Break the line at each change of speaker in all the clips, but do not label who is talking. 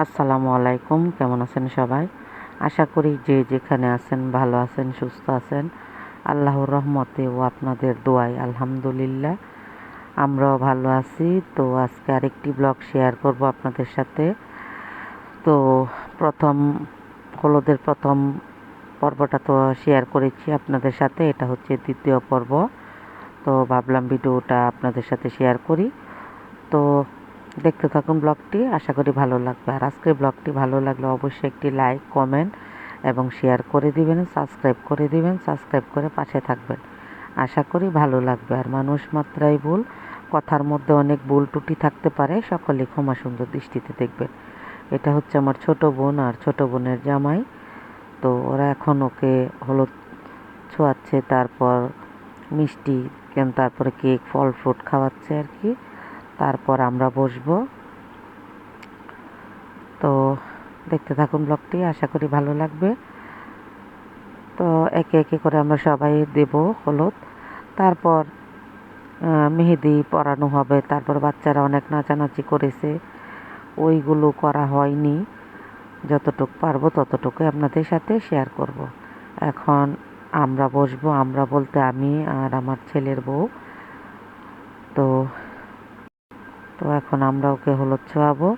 আসসালামু আলাইকুম। কেমন আছেন সবাই? আশা করি যে যেখানে আছেন ভালো আছেন, সুস্থ আছেন। আল্লাহর রহমতে ও আপনাদের দোয়ায় আলহামদুলিল্লাহ আমরাও ভালো আছি। তো আজকে আরেকটি ব্লগ শেয়ার করব আপনাদের সাথে। তো প্রথম হলুদের প্রথম পর্বটা তো শেয়ার করেছি আপনাদের সাথে, এটা হচ্ছে দ্বিতীয় পর্ব। তো ভাবলাম ভিডিওটা আপনাদের সাথে শেয়ার করি। তো দেখতে থাকুন ব্লগটি, আশা করি ভালো লাগবে। আর আজকের ব্লগটি ভালো লাগলে অবশ্যই একটি লাইক, কমেন্ট এবং শেয়ার করে দিবেন, সাবস্ক্রাইব করে দিবেন, সাবস্ক্রাইব করে পাশে থাকবেন। আশা করি ভালো লাগবে। আর মানুষ মাত্রাই ভুল, কথার মধ্যে অনেক ভুল ত্রুটি থাকতে পারে, সকলে ক্ষমা সুন্দর দৃষ্টিতে দেখবেন। এটা হচ্ছে আমার ছোট বোন আর ছোট বোনের জামাই। তো ওরা এখন ওকে হলুদ ছোঁয়াচ্ছে, তারপর মিষ্টি তারপরে কেক, ফল ফ্রুট খাওয়াচ্ছে আর কি। তারপর আমরা বসবো। তো দেখতে থাকুন ব্লগটি, আশা করি ভালো লাগবে। তো একে একে করে আমরা সবাই দেব হলুদ। তারপর মেহেদি পরানো হবে। তারপর বাচ্চারা অনেক নাচানাচি করেছে, ওইগুলো করা হয়নি। যতটুকু পারবো ততটুকু আপনাদের সাথে শেয়ার করব। এখন আমরা বসবো, আমরা বলতে আমি আর আমার ছেলের বউ। তো তো এখন আমরা ওকে হলুদ ছোঁয়াবো।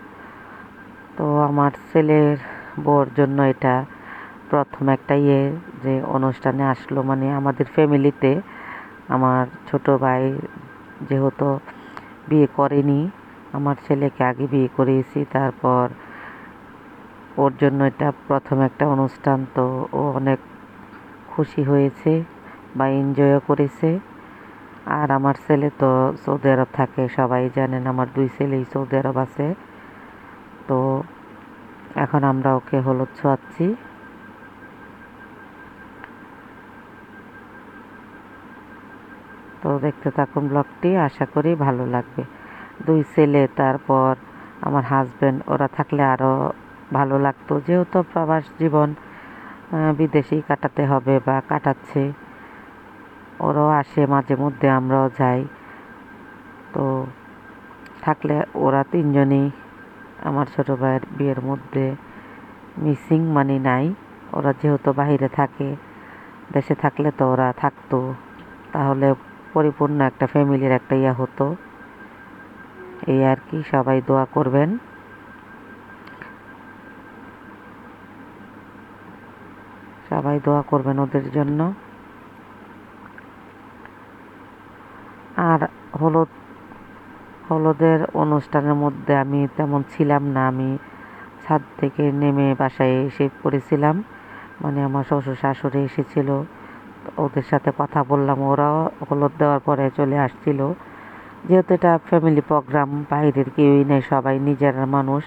তো আমার ছেলের বউর জন্য এটা প্রথম একটা যে অনুষ্ঠানে আসলো, মানে আমাদের ফ্যামিলিতে। আমার ছোট ভাই যেহেতু বিয়ে করেনি, আমার ছেলেকে আগে বিয়ে করিয়েছি, তারপর ওর জন্য এটা প্রথম একটা অনুষ্ঠান। তো ও অনেক খুশি হয়েছে বা এনজয়ও করেছে। আর আমার ছেলে তো সৌদি আরব থাকে, সবাই জানেন আমার দুই ছেলেই সৌদি আরব আছে। তো এখন আমরা ওকে হলুদ ছোঁয়াচ্ছি। তো দেখতে থাকুন ব্লগটি, আশা করি ভালো লাগবে। দুই ছেলে, তারপর আমার হাজব্যান্ড, ওরা থাকলে আরও ভালো লাগতো। যেহেতু প্রবাস জীবন, বিদেশেই কাটাতে হবে বা কাটাচ্ছে। ওরাও আসে মাঝে মধ্যে, আমরাও যাই। তো থাকলে ওরা তিনজনই আমার ছোটো ভাইয়ের বিয়ের মধ্যে মিসিং, মানে নাই। ওরা যেহেতু বাইরে থাকে, দেশে থাকলে তো ওরা থাকতো, তাহলে পরিপূর্ণ একটা ফ্যামিলির একটা হতো। এই আর কি, সবাই দোয়া করবেন। সবাই দোয়া করবেন ওদের জন্য। আর হলুদ হলুদের অনুষ্ঠানের মধ্যে আমি তেমন ছিলাম না। আমি ছাদ থেকে নেমে বাসায় এসে পড়েছিলাম, মানে আমার শ্বশুর শাশুড়ি এসেছিল, ওদের সাথে কথা বললাম। ওরাও হলুদ দেওয়ার পরে চলে আসছিল। যেহেতু এটা ফ্যামিলি প্রোগ্রাম, বাইরের কেউই নেই, সবাই নিজের মানুষ,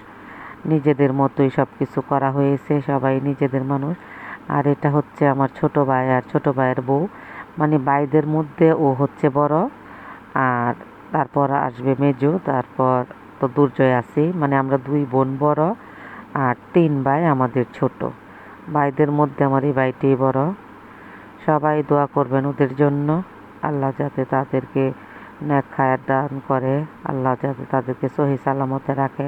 নিজেদের মতোই সব কিছু করা হয়েছে, সবাই নিজেদের মানুষ। আর এটা হচ্ছে আমার ছোট ভাই আর ছোট ভাইয়ের বউ, মানে ভাইদের মধ্যে ও হচ্ছে বড়। আর তারপর আসবে মেজো, তারপর তো দুর্জয় আছে, মানে আমরা দুই বোন বড় আর তিন ভাই আমাদের ছোট। ভাইদের মধ্যে আমার এই ভাইটিই বড়। সবাই দোয়া করবেন ওদের জন্য, আল্লাহ যাতে তাদেরকে নেক হায়াত দান করে, আল্লাহ যাতে তাদেরকে সহি সালামতে রাখে।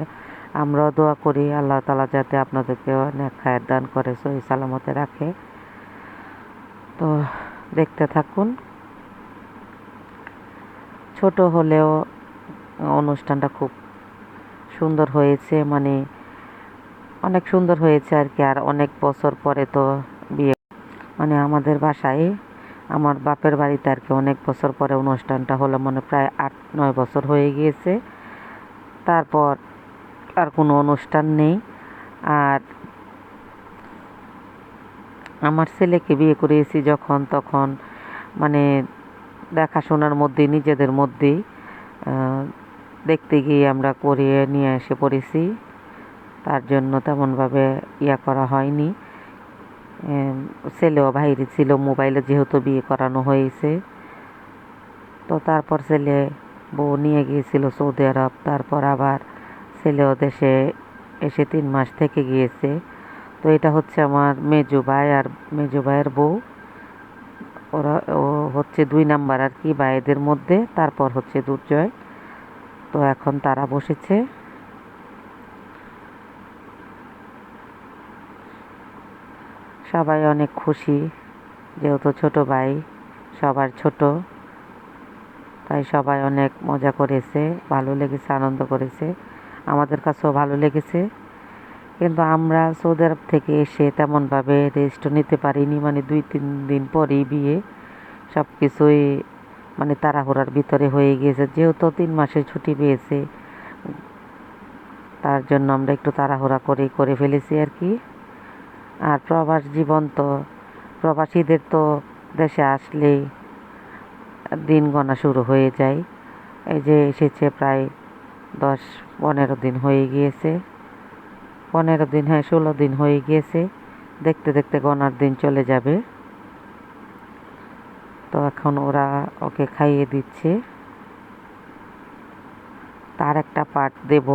আমরাও দোয়া করি আল্লাহ তাআলা যাতে আপনাদেরকেও নেক হায়াত দান করে, সহি সালামতে রাখে। তো দেখতে থাকুন। ছোট হলেও অনুষ্ঠানটা খুব সুন্দর হয়েছে, মানে অনেক সুন্দর হয়েছে আর কি। আর অনেক বছর পরে তো বিয়ে, মানে আমাদের বাসায়, আমার বাপের বাড়িতে আর কি, অনেক বছর পরে অনুষ্ঠানটা হলো, মানে প্রায় 8-9 বছর হয়ে গিয়েছে। তারপর আর কোনো অনুষ্ঠান নেই। আর আমার ছেলেকে বিয়ে করিয়েছি যখন, তখন মানে দেখাশোনার মধ্যেই, নিজেদের মধ্যেই দেখতে গিয়ে আমরা করিয়ে নিয়ে এসে পড়েছি। তার জন্য তেমনভাবে করা হয়নি। ছেলেও বাইরে ছিল, মোবাইলে যেহেতু বিয়ে করানো হয়েছে। তো তারপর ছেলে বউ নিয়ে গিয়েছিল সৌদি আরব, তারপর আবার ছেলেও দেশে এসে 3 মাস থেকে গিয়েছে। তো এটা হচ্ছে আমার মেজো ভাই আর মেজো ভাইয়ের বউ। ও হচ্ছে 2 নাম্বার আর কি ভাইদের মধ্যে, তারপর হচ্ছে দুর্জয়। তো এখন তারা বসেছে। সবাই অনেক খুশি, যেহেতু ছোট ভাই সবার ছোট, তাই সবাই অনেক মজা করেছে, ভালো লেগেছে, আনন্দ করেছে, আমাদের কাছেও ভালো লেগেছে। কিন্তু আমরা সৌদি আরব থেকে এসে তেমনভাবে রেস্টও নিতে পারিনি, মানে 2-3 দিন পরেই বিয়ে, সব কিছুই মানে তাড়াহুড়ার ভিতরে হয়ে গিয়েছে, যেহেতু 3 মাসের ছুটি পেয়েছে, তার জন্য আমরা একটু তাড়াহুড়া করে ফেলেছি আর কি। আর প্রবাস জীবন তো, প্রবাসীদের তো দেশে আসলেই দিন গণা শুরু হয়ে যায়। এই যে এসেছে প্রায় 10-15 দিন হয়ে গিয়েছে, 15 দিন, হ্যাঁ 16 দিন হয়ে গিয়েছে, দেখতে দেখতে গণার দিন চলে যাবে। তো এখন ওরা ওকে খাইয়ে দিচ্ছে, তার একটা পার্ট দেব,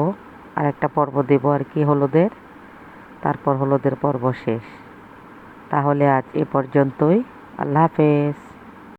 আর একটা পর্ব দেব আর কি হলুদের, তারপর হলুদের পর্ব শেষ। তাহলে আজ এ পর্যন্তই, আল্লাহ হাফেজ।